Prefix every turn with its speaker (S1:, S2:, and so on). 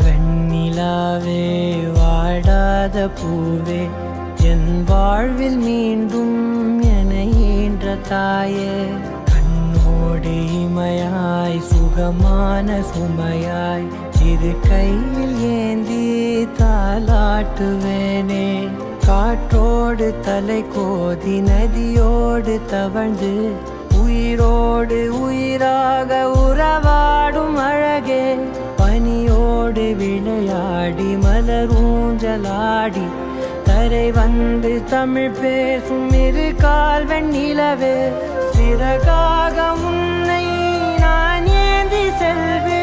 S1: வெண்ணிலாவே வாடாத பூவே என் வாழ்வில் மீண்டும் என ஈன்ற தாயே கண்ணோடு இமையாய் சுகமான சுமையாய் இது கையில் ஏந்தி தாலாட்டுவேனே காற்றோடு தலை கோதி நதியோடு தவழ்ந்து உயிரோடு உயிராக உறவாடும் அழகே பனியோடு விளையாடி மலரூஞ்சலாடி தரை வந்து தமிழ் பேசும் இரு கால் வெண்ணிலவே சிறகாக உன்னை நான் ஏந்தி செல்வேன்.